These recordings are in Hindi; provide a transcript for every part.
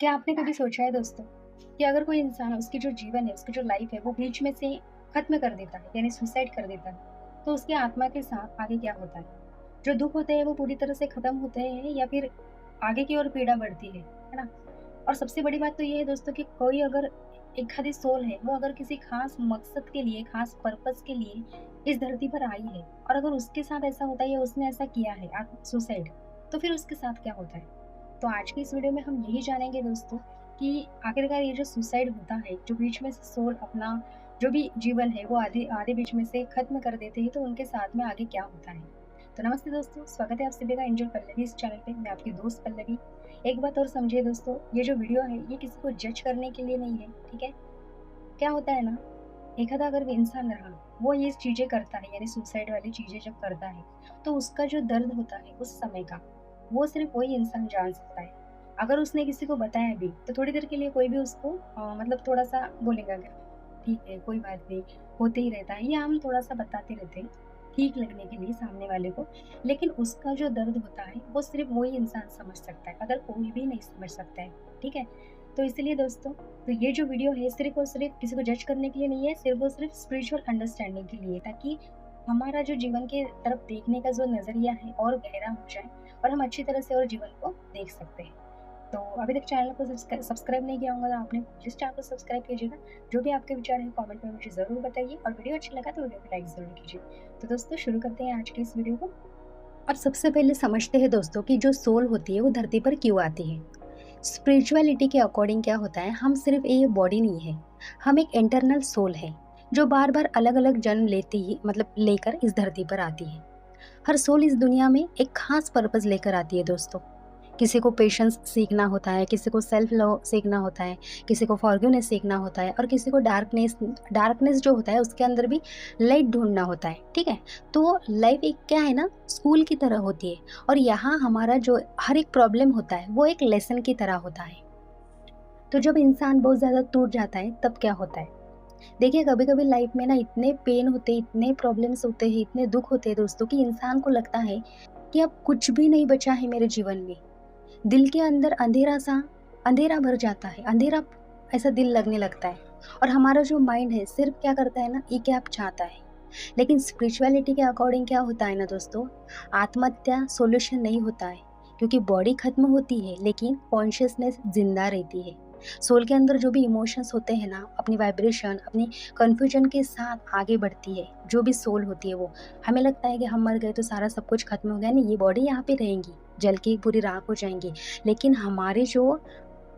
क्या आपने कभी सोचा है दोस्तों कि अगर कोई इंसान उसकी जो जीवन है, उसकी जो लाइफ है वो बीच में से खत्म कर देता है यानी सुसाइड कर देता है, तो उसकी आत्मा के साथ आगे क्या होता है? जो दुख होते हैं वो पूरी तरह से खत्म होते हैं या फिर आगे की ओर पीड़ा बढ़ती है ना? और सबसे बड़ी बात तो ये है दोस्तों कि कोई अगर एक आधी सोल है, वो अगर किसी खास मकसद के लिए, खास पर्पस के लिए इस धरती पर आई है और अगर उसके साथ ऐसा होता है या उसने ऐसा किया है सुसाइड, तो फिर उसके साथ क्या होता है? तो आज की इस वीडियो में हम यही जानेंगे दोस्तों कि आखिरकार ये जो सुसाइड होता है, जो बीच में से सोल अपना जो भी जीवन है वो आधे आधे बीच में से खत्म कर देते हैं, तो उनके साथ में आगे क्या होता है? तो नमस्ते दोस्तों, स्वागत है आप सभी का एंजल पल्लवी इस चैनल पे। मैं आपकी दोस्त पल्लवी। एक बात और समझिए दोस्तों, ये जो वीडियो है ये किसी को जज करने के लिए नहीं है, ठीक है? क्या होता है ना, एक आधा अगर इंसान रहा, वो ये चीज़ें करता है यानी सुसाइड वाली चीज़ें जब करता है, तो उसका जो दर्द होता है उस समय का, वो सिर्फ़ वही इंसान जान सकता है। अगर उसने किसी को बताया भी, तो थोड़ी देर के लिए कोई भी उसको मतलब थोड़ा-सा बोलेगा क्या, ठीक है, कोई बात नहीं, होते ही रहता है, या हम थोड़ा-सा बताते रहते हैं, ठीक लगने के लिए सामने वाले को। लेकिन उसका जो दर्द होता है, वो सिर्फ़ वही इंसान समझ सकता है, अगर कोई भी नहीं समझ सकता है, ठीक है? तो इसलिए दोस्तों, तो ये जो वीडियो है सिर्फ़ और सिर्फ़ किसी को जज करने के लिए नहीं है, सिर्फ़ और सिर्फ़ स्पिरिचुअल अंडरस्टैंडिंग के लिए, ताकि हमारा जो जीवन के तरफ देखने का जो नज़रिया है और गहरा हो जाए और हम अच्छी तरह से और जीवन को देख सकते हैं। तो अभी तक चैनल को सब्सक्राइब नहीं किया होगा तो आपने प्लीज़ चैनल को सब्सक्राइब कीजिएगा। जो भी आपके विचार हैं कमेंट में मुझे ज़रूर बताइए और वीडियो अच्छा लगा तो वीडियो को लाइक ज़रूर कीजिए। तो दोस्तों शुरू करते हैं आज की इस वीडियो को। अब सबसे पहले समझते हैं दोस्तों कि जो सोल होती है वो धरती पर क्यों आती है। स्पिरिचुअलिटी के अकॉर्डिंग क्या होता है, हम सिर्फ ये बॉडी नहीं है, हम एक इंटरनल सोल है जो बार बार अलग अलग जन्म लेती ही मतलब लेकर इस धरती पर आती है। हर सोल इस दुनिया में एक खास पर्पस लेकर आती है दोस्तों। किसी को पेशेंस सीखना होता है, किसी को सेल्फ लव सीखना होता है, किसी को फॉरगिवनेस सीखना होता है और किसी को डार्कनेस डार्कनेस जो होता है उसके अंदर भी लाइट ढूंढना होता है, ठीक है? तो लाइफ एक क्या है ना, स्कूल की तरह होती है और यहाँ हमारा जो हर एक प्रॉब्लम होता है वो एक लेसन की तरह होता है। तो जब इंसान बहुत ज़्यादा टूट जाता है तब क्या होता है? देखिए, कभी कभी लाइफ में ना इतने पेन होते, इतने प्रॉब्लम्स होते हैं, इतने दुख होते हैं दोस्तों कि इंसान को लगता है कि अब कुछ भी नहीं बचा है मेरे जीवन में। दिल के अंदर अंधेरा भर जाता है, अंधेरा ऐसा दिल लगने लगता है और हमारा जो माइंड है सिर्फ क्या करता है ना, ये क्या आप चाहता है। लेकिन स्पिरिचुअलिटी के अकॉर्डिंग क्या होता है ना दोस्तों, आत्महत्या सॉल्यूशन नहीं होता है, क्योंकि बॉडी खत्म होती है लेकिन कॉन्शियसनेस जिंदा रहती है। सोल के अंदर जो भी इमोशंस होते हैं ना, अपनी वाइब्रेशन, अपनी कन्फ्यूजन के साथ आगे बढ़ती है। जो भी सोल होती है वो, हमें लगता है कि हम मर गए तो सारा सब कुछ खत्म हो गया, नहीं, ये बॉडी यहाँ पे रहेंगी, जल के पूरी राख हो जाएंगी। लेकिन हमारे जो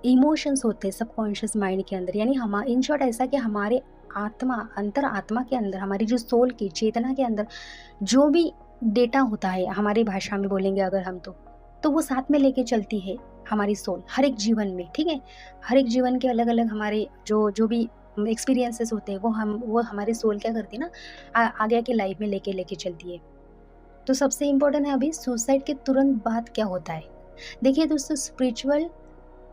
इमोशंस होते हैं सबकॉन्शियस माइंड के अंदर, यानी हम इन शॉर्ट ऐसा कि हमारे आत्मा, अंतर आत्मा के अंदर, हमारी जो सोल की चेतना के अंदर जो भी डेटा होता है, हमारी भाषा में बोलेंगे अगर हम तो वो साथ में लेके चलती है हमारी सोल हर एक जीवन में, ठीक है? हर एक जीवन के अलग अलग हमारे जो जो भी एक्सपीरियंसेस होते हैं वो हमारी सोल क्या करती है ना, आगे की लाइफ में लेके लेके चलती है। तो सबसे इम्पोर्टेंट है अभी सुसाइड के तुरंत बाद क्या होता है। देखिए दोस्तों, स्पिरिचुअल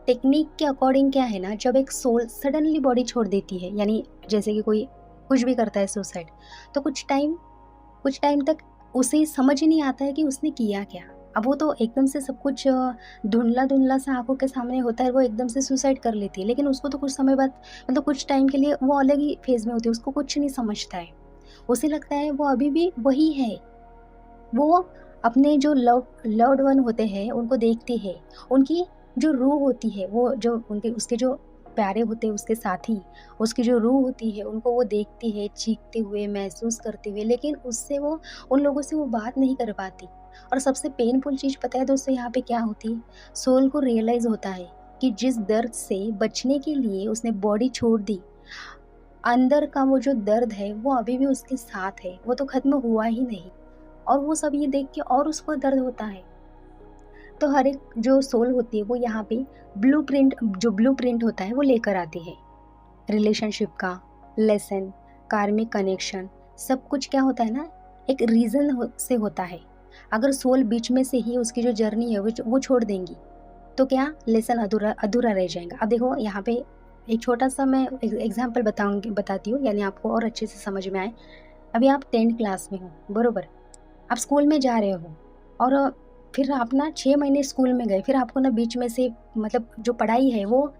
टेक्निक के अकॉर्डिंग क्या है ना, जब एक सोल सडनली बॉडी छोड़ देती है, यानी जैसे कि कोई कुछ भी करता है सुसाइड, तो कुछ टाइम तक उसे समझ ही नहीं आता है कि उसने किया क्या। अब वो तो एकदम से सब कुछ धुंधला धुंधला सा आंखों के सामने होता है, वो एकदम से सुसाइड कर लेती है, लेकिन उसको तो कुछ समय बाद, मतलब कुछ टाइम के लिए वो अलग ही फेज में होती है, उसको कुछ नहीं समझता है। उसे लगता है वो अभी भी वही है। वो अपने जो लव्ड वन होते हैं उनको देखती है, उनकी जो रूह होती है, वो जो उनके उसके जो प्यारे होते हैं उसके साथी, उसकी जो रूह होती है उनको वो देखती है चीखते हुए, महसूस करते हुए, लेकिन उससे वो, उन लोगों से वो बात नहीं कर पाती। और सबसे पेनफुल चीज़ पता है दोस्तों यहाँ पे क्या होती है? सोल को रियलाइज़ होता है कि जिस दर्द से बचने के लिए उसने बॉडी छोड़ दी, अंदर का वो जो दर्द है वो अभी भी उसके साथ है, वो तो खत्म हुआ ही नहीं। और वो सब ये देख के और उसको दर्द होता है। तो हर एक जो सोल होती है वो यहाँ पे ब्लूप्रिंट होता है वो लेकर आती है। रिलेशनशिप का लेसन, कार्मिक कनेक्शन, सब कुछ क्या होता है ना, एक से होता है। अगर सोल बीच में से ही उसकी जो जर्नी है वो छोड़ देंगी, तो क्या लेसन अधूरा अधूरा रह जाएगा। अब देखो यहाँ पे एक छोटा सा मैं एग्जाम्पल बताती हूँ, यानी आपको और अच्छे से समझ में आए। अभी आप 10th क्लास में हो, बरोबर? आप स्कूल में जा रहे हो और फिर आप ना 6 महीने स्कूल में गए, फिर आपको ना बीच में से मतलब जो पढ़ाई है वो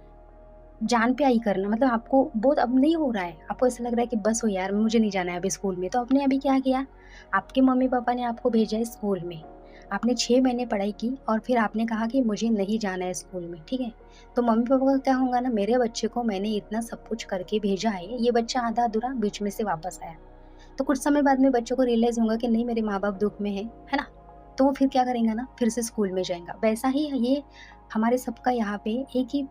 जान पे आई करना, मतलब आपको बहुत अब नहीं हो रहा है, आपको ऐसा लग रहा है कि बस हो यार मुझे नहीं जाना है अभी स्कूल में, तो आपने अभी क्या किया, आपके मम्मी-पापा ने आपको भेजा है स्कूल में, आपने 6 महीने पढ़ाई की और फिर आपने कहा कि मुझे नहीं जाना है स्कूल में, ठीक है? तो मम्मी-पापा का क्या होगा ना, मेरे बच्चे को मैंने इतना सब कुछ करके भेजा है, ये बच्चा आधा-अधूरा बीच में से वापस आया। तो कुछ समय बाद में बच्चों को रियलाइज़ होगा कि नहीं मेरे माँ-बाप दुःख में हैं, है ना? तो वो फिर क्या करेंगे ना, फिर से स्कूल में जाएगा। वैसा ही ये हमारे सबका यहाँ पे एक ही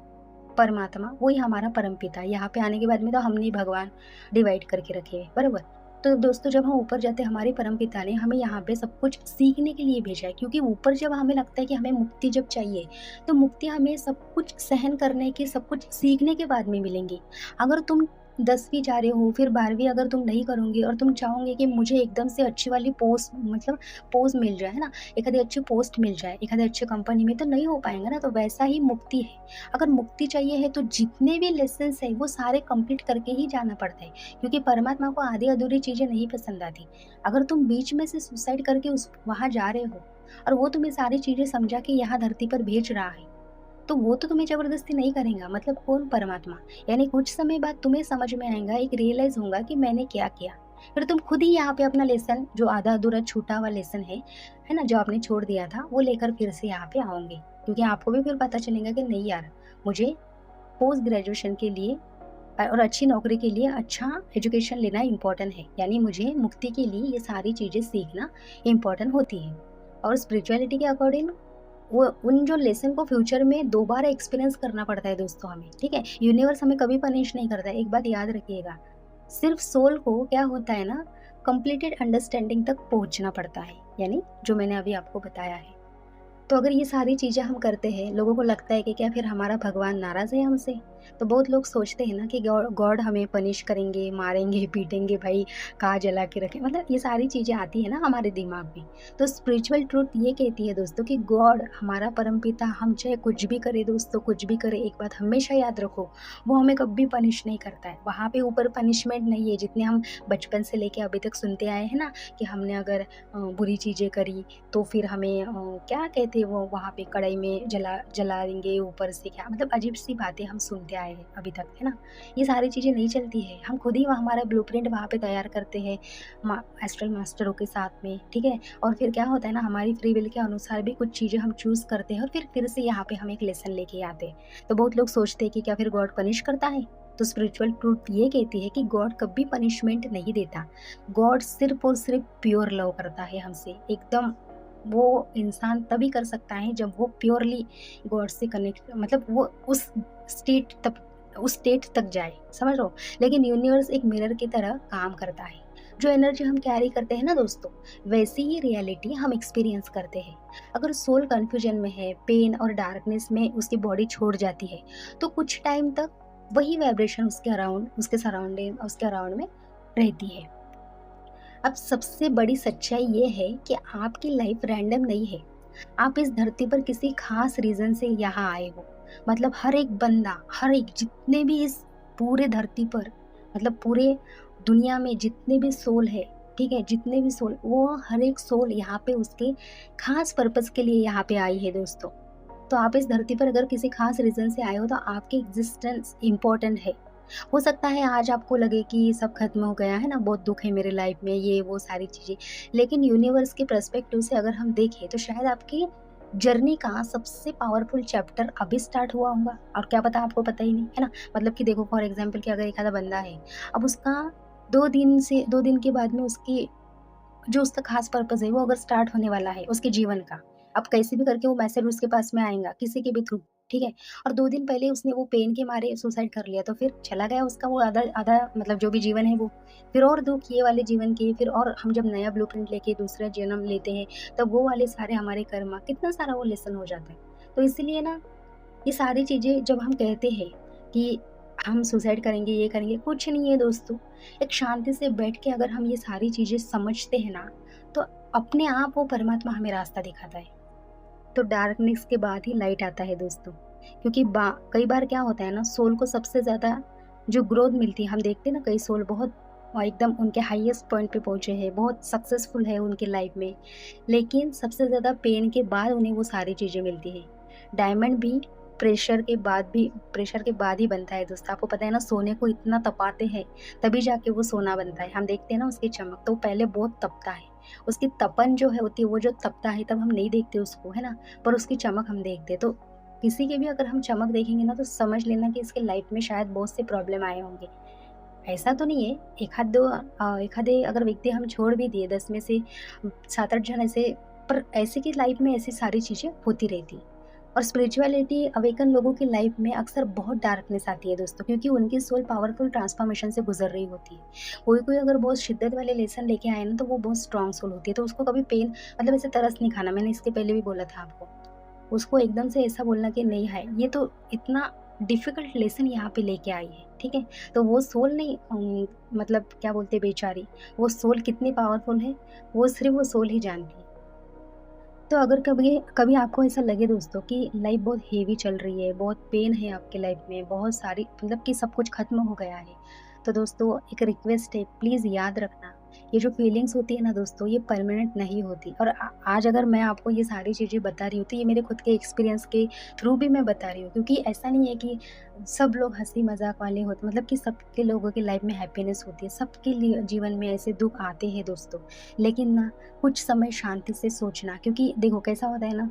परमात्मा, वही हमारा परमपिता है। यहाँ पे आने के बाद में तो हमने ही भगवान डिवाइड करके रखे हैं, बरोबर? तो दोस्तों जब हम ऊपर जाते हैं, हमारे परमपिता ने हमें यहाँ पे सब कुछ सीखने के लिए भेजा है, क्योंकि ऊपर जब हमें लगता है कि हमें मुक्ति जब चाहिए, तो मुक्ति हमें सब कुछ सहन करने के, सब कुछ सीखने के बाद में मिलेंगी। अगर तुम 10वीं जा रहे हो, फिर 12वीं अगर तुम नहीं करोगे और तुम चाहोगे कि मुझे एकदम से अच्छी वाली पोस्ट, मतलब पोस्ट मिल जाए, है ना? एक आधी अच्छी पोस्ट मिल जाए, एक आधी अच्छी कंपनी में, तो नहीं हो पाएगा ना, तो वैसा ही मुक्ति है। अगर मुक्ति चाहिए है तो जितने भी लेसन्स हैं वो सारे कंप्लीट करके ही जाना पड़ता है, क्योंकि परमात्मा को आधी अधूरी चीज़ें नहीं पसंद आती। अगर तुम बीच में से सुसाइड करके उस वहाँ जा रहे हो और वो तुम्हें सारी चीज़ें समझा के यहाँ धरती पर भेज रहा है, तो वो तो तुम्हें ज़बरदस्ती नहीं करेगा, मतलब कौन, परमात्मा। यानी कुछ समय बाद तुम्हें समझ में आएगा, एक रियलाइज़ होगा कि मैंने क्या किया। फिर तुम खुद ही यहाँ पे अपना लेसन, जो आधा-अधूरा छूटा हुआ लेसन है ना? जो आपने छोड़ दिया था, वो लेकर फिर से यहाँ पे आओगे। क्योंकि आपको भी फिर पता चलेगा कि नहीं यार, मुझे पोस्ट ग्रेजुएशन के लिए और अच्छी नौकरी के लिए अच्छा एजुकेशन लेना इम्पोर्टेंट है। यानी मुझे मुक्ति के लिए ये सारी चीज़ें सीखना इम्पोर्टेंट होती है। और स्पिरिचुअलिटी के अकॉर्डिंग वो उन जो लेसन को फ्यूचर में दोबारा एक्सपीरियंस करना पड़ता है दोस्तों हमें, ठीक है? यूनिवर्स हमें कभी पनिश नहीं करता है, एक बात याद रखिएगा। सिर्फ सोल को क्या होता है ना, कंप्लीटेड अंडरस्टैंडिंग तक पहुंचना पड़ता है, यानी जो मैंने अभी आपको बताया है। तो अगर ये सारी चीज़ें हम करते हैं, लोगों को लगता है कि क्या फिर हमारा भगवान नाराज़ है हमसे? तो बहुत लोग सोचते हैं ना कि गॉड हमें पनिश करेंगे, मारेंगे, पीटेंगे, भाई कहाँ जला के रखें, मतलब ये सारी चीज़ें आती है ना हमारे दिमाग में। तो स्पिरिचुअल ट्रुथ ये कहती है दोस्तों कि गॉड हमारा परमपिता, हम चाहे कुछ भी करें दोस्तों, कुछ भी करें, एक बात हमेशा याद रखो, वो हमें कभी पनिश नहीं करता है। वहाँ पे ऊपर पनिशमेंट नहीं है, जितने हम बचपन से लेके अभी तक सुनते आए हैं ना, कि हमने अगर बुरी चीज़ें करी तो फिर हमें क्या कहते हैं वो, वहाँ पे कढ़ाई में जलाएँगे ऊपर से, क्या मतलब अजीब-सी बातें हम सुनते आए हैं अभी तक, है ना? ये सारी चीज़ें नहीं चलती है, हम खुद ही हमारा ब्लूप्रिंट वहाँ पे तैयार करते हैं एस्ट्रल मास्टरों के साथ में, ठीक है? और फिर क्या होता है ना, हमारी फ्री विल के अनुसार भी कुछ चीज़ें हम चूज़ करते हैं और फिर से यहाँ पे हम एक लेसन लेके आते हैं। तो बहुत लोग सोचते हैं कि क्या फिर गॉड पनिश करता है? तो स्पिरिचुअल ट्रूथ ये कहती है कि गॉड कभी पनिशमेंट नहीं देता। गॉड सिर्फ़ और सिर्फ़ प्योर लव करता है हमसे, एकदम। वो इंसान तभी कर सकता है जब वो प्योरली गॉड से कनेक्ट, मतलब वो उस स्टेट तक जाए, समझ रहे हो? लेकिन यूनिवर्स एक मिरर की तरह काम करता है। जो एनर्जी हम कैरी करते हैं ना दोस्तों, वैसी ही रियलिटी हम एक्सपीरियंस करते हैं। अगर सोल कन्फ्यूजन में है, पेन और डार्कनेस में उसकी बॉडी छोड़ जाती है, तो कुछ टाइम तक वही वाइब्रेशन उसके अराउंड, उसके अराउंड में रहती है। अब सबसे बड़ी सच्चाई ये है कि आपकी लाइफ रैंडम नहीं है। आप इस धरती पर किसी खास रीज़न से यहाँ आए हो। मतलब हर एक बंदा, हर एक, जितने भी इस पूरे धरती पर, मतलब पूरे दुनिया में जितने भी सोल है, ठीक है? जितने भी सोल, वो हर एक सोल यहाँ पे उसके खास पर्पज़ के लिए यहाँ पे आई है दोस्तों। तो आप इस धरती पर अगर किसी खास रीज़न से आए हो, तो आपकी एग्ज़िस्टेंस इम्पोर्टेंट है। हो सकता है आज आपको लगे कि सब खत्म हो गया है ना, बहुत दुख है मेरे लाइफ में, ये वो सारी चीज़ें। लेकिन यूनिवर्स के पर्सपेक्टिव से अगर हम देखें, तो शायद आपकी जर्नी का सबसे पावरफुल चैप्टर अभी स्टार्ट हुआ होगा, और क्या पता आपको पता ही नहीं, है ना? मतलब कि देखो फॉर एग्ज़ाम्पल कि अगर एक आधा बंदा है, अब उसका 2 दिन के बाद में उसकी जो उसका खास पर्पज़ है वो अगर स्टार्ट होने वाला है उसके जीवन का, अब कैसे भी करके वो मैसेज उसके पास में आएगा किसी के भी थ्रू, ठीक है? और 2 दिन पहले उसने वो पेन के मारे सुसाइड कर लिया, तो फिर चला गया उसका वो आधा आधा, मतलब जो भी जीवन है वो। फिर और दुःख ये वाले जीवन के, फिर और हम जब नया ब्लूप्रिंट लेके दूसरा जन्म लेते हैं, तब वो वाले सारे हमारे कर्मा, कितना सारा वो लेसन हो जाता है। तो इसीलिए ना, ये सारी चीज़ें जब हम कहते हैं कि हम सुसाइड करेंगे, ये करेंगे, कुछ नहीं है दोस्तों। एक शांति से बैठ के अगर हम ये सारी चीज़ें समझते हैं ना, तो अपने आप वो परमात्मा हमें रास्ता दिखाता है। तो डार्कनेस के बाद ही लाइट आता है दोस्तों। क्योंकि कई बार क्या होता है ना, सोल को सबसे ज़्यादा जो ग्रोथ मिलती है, हम देखते हैं ना कई सोल बहुत और एकदम उनके हाईएस्ट पॉइंट पे पहुँचे हैं, बहुत सक्सेसफुल है उनकी लाइफ में। लेकिन सबसे ज़्यादा पेन के बाद उन्हें वो सारी चीज़ें मिलती हैं। डायमंड भी प्रेशर के बाद ही बनता है दोस्तों। आपको पता है ना, सोने को इतना तपाते हैं, तभी जाके वो सोना बनता है। हम देखते हैं ना उसकी चमक, तो पहले बहुत तपता है। उसकी तपन जो है होती है, वो जो तपता है तब हम नहीं देखते उसको, है ना? पर उसकी चमक हम देखते हैं। तो किसी की भी अगर हम चमक देखेंगे ना, तो समझ लेना कि इसके लाइफ में शायद बहुत से प्रॉब्लम आए होंगे। ऐसा तो नहीं है, एखादे अगर व्यक्ति हम छोड़ भी दिए 10 में से 7-8 जन ऐसे, पर ऐसे की लाइफ में ऐसी सारी चीज़ें होती रहती हैं। और स्पिरिचुअलिटी अवेकन लोगों की लाइफ में अक्सर बहुत डार्कनेस आती है दोस्तों, क्योंकि उनकी सोल पावरफुल ट्रांसफॉर्मेशन से गुजर रही होती है। कोई-कोई अगर बहुत शिद्दत वाले लेसन लेके आए ना, तो वो बहुत स्ट्रॉन्ग सोल होती है, तो उसको कभी पेन मतलब ऐसे तरस नहीं खाना। मैंने इसके पहले भी बोला था आपको। उसको एकदम से ऐसा बोलना कि नहीं है, ये तो इतना डिफ़िकल्ट लेसन यहाँ पे लेके आई है, ठीक है? तो वो सोल नहीं मतलब क्या बोलते हैं बेचारी, वो सोल कितनी पावरफुल है, वो सिर्फ़ वो सोल ही जानती है। तो अगर कभी कभी आपको ऐसा लगे दोस्तों कि लाइफ़ बहुत हेवी चल रही है, बहुत पेन है आपकी लाइफ़ में, बहुत सारी मतलब कि सब कुछ ख़त्म हो गया है, तो दोस्तों एक रिक्वेस्ट है, प्लीज़ याद रखना, ये जो फीलिंग्स होती है ना दोस्तों, ये परमानेंट नहीं होती। और आज अगर मैं आपको ये सारी चीज़ें बता रही हूँ, तो ये मेरे खुद के एक्सपीरियंस के थ्रू भी मैं बता रही हूँ, क्योंकि ऐसा नहीं है कि सब लोग हँसी मज़ाक वाले होते, मतलब कि सबके लोगों की लाइफ़ में हैप्पीनेस होती है, सबके लिए जीवन में ऐसे दुःख आते हैं दोस्तों। लेकिन ना, कुछ समय शांति से सोचना, क्योंकि देखो कैसा होता है ना,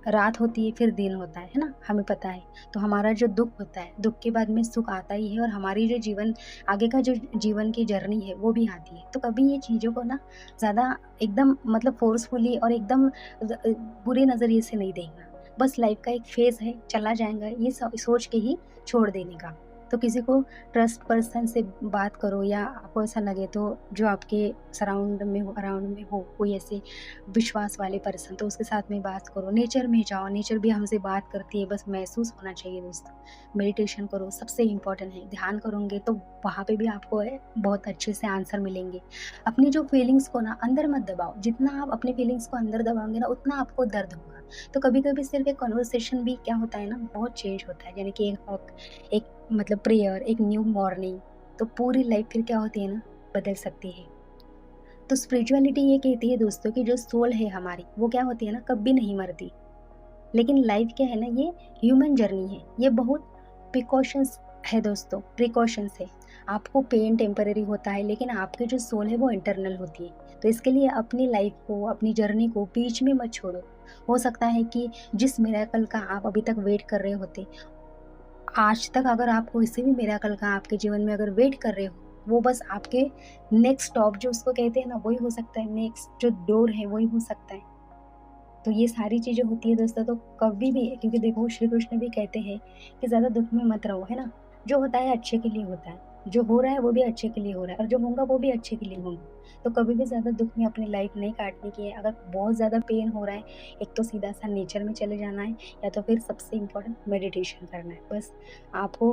रात होती है फिर दिन होता है ना? हमें पता है। तो हमारा जो दुःख होता है, दुःख के बाद में सुख आता ही है, और हमारी जो जीवन आगे का जो जीवन की जर्नी है वो भी आती है। तो कभी ये चीज़ों को ना ज़्यादा एकदम मतलब फ़ोर्सफुली और एकदम बुरे नज़रिए से नहीं देखना। बस लाइफ़ का एक फ़ेज़ है, चला जाएगा, ये सोच के ही छोड़ देने का। तो किसी को ट्रस्ट पर्सन से बात करो, या आपको ऐसा लगे तो जो आपके अराउंड में हो कोई ऐसे विश्वास वाले पर्सन, तो उसके साथ में बात करो। नेचर में जाओ, नेचर भी हमसे बात करती है, बस महसूस होना चाहिए दोस्तों। मेडिटेशन करो, सबसे इम्पोर्टेंट है। ध्यान करोगे तो वहाँ पे भी आपको बहुत अच्छे से आंसर मिलेंगे। अपनी जो फीलिंग्स को ना अंदर मत दबाओ, जितना आप अपने फीलिंग्स को अंदर दबाओगे ना, उतना आपको दर्द होगा। तो कभी-कभी सिर्फ़ एक कन्वर्सेशन भी क्या होता है ना, बहुत चेंज होता है। यानी कि एक वक़्त, एक मतलब प्रेयर, एक न्यू मॉर्निंग, तो पूरी लाइफ़ फिर क्या होती है ना, बदल सकती है। तो स्पिरिचुअलिटी ये कहती है दोस्तों कि जो सोल है हमारी, वो क्या होती है ना, कभी नहीं मरती। लेकिन लाइफ क्या है ना, ये ह्यूमन जर्नी है, ये बहुत प्रिकॉशंस है दोस्तों, प्रिकॉशंस है। आपको पेन टेम्परेरी होता है, लेकिन आपकी जो सोल है वो इंटरनल होती है। तो इसके लिए अपनी लाइफ को, अपनी जर्नी को बीच में मत छोड़ो। हो सकता है कि जिस मिरेकल का आप अभी तक वेट कर रहे होते, आज तक अगर आपको किसी भी मिरेकल का आपके जीवन में अगर वेट कर रहे हो, वो बस आपके नेक्स्ट स्टॉप जो उसको कहते हैं ना, वही हो सकता है, नेक्स्ट जो डोर है वही हो सकता है। तो ये सारी चीज़ें होती है दोस्तों, तो कभी भी, क्योंकि देखो श्री कृष्ण भी कहते हैं कि ज़्यादा दुःख में मत रहो, है ना? जो होता है अच्छे के लिए होता है, जो हो रहा है वो भी अच्छे के लिए हो रहा है, और जो होगा वो भी अच्छे के लिए होगा। तो कभी भी ज़्यादा दुःख में अपनी लाइफ नहीं काटने की है। अगर बहुत ज़्यादा पेन हो रहा है, एक तो सीधा-सा नेचर में चले जाना है, या तो फिर सबसे इम्पोर्टेंट मेडिटेशन करना है। बस आपको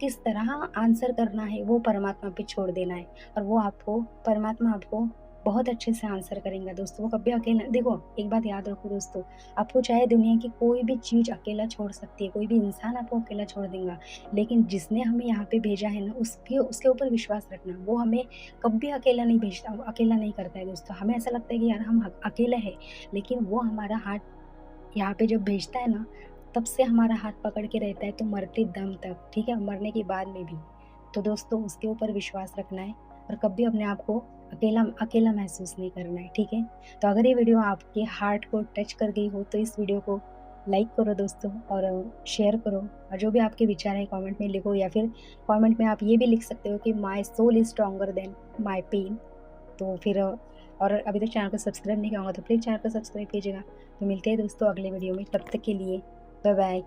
किस तरह आंसर करना है वो परमात्मा पे छोड़ देना है, और वो आपको परमात्मा आपको बहुत अच्छे से आंसर करेंगे दोस्तों। वो कभी अकेला, देखो एक बात याद रखो दोस्तों, आपको चाहे दुनिया की कोई भी चीज़ अकेला छोड़ सकती है, कोई भी इंसान आपको अकेला छोड़ देगा, लेकिन जिसने हमें यहाँ पे भेजा है ना, उसके उसके ऊपर विश्वास रखना। वो हमें कभी अकेला नहीं भेजता, वो अकेला नहीं करता है दोस्तों। हमें ऐसा लगता है कि यार हम अकेले हैं, लेकिन वो हमारा हाथ यहाँ पे जब भेजता है ना, तब से हमारा हाथ पकड़ के रहता है, तो मरते दम तक, ठीक है? मरने के बाद में भी। तो दोस्तों उसके ऊपर विश्वास रखना है, और कभी अपने आप को अकेला अकेला महसूस नहीं करना है, ठीक है? तो अगर ये वीडियो आपके हार्ट को टच कर गई हो, तो इस वीडियो को लाइक करो दोस्तों, और शेयर करो, और जो भी आपके विचार हैं कमेंट में लिखो, या फिर कमेंट में आप ये भी लिख सकते हो कि my soul is stronger than my pen. तो फिर और अभी तक चैनल को सब्सक्राइब नहीं किया होगा, तो प्लीज़ चैनल को सब्सक्राइब कीजिएगा। तो मिलते हैं दोस्तों अगले वीडियो में, तब तक के लिए बाय बाय।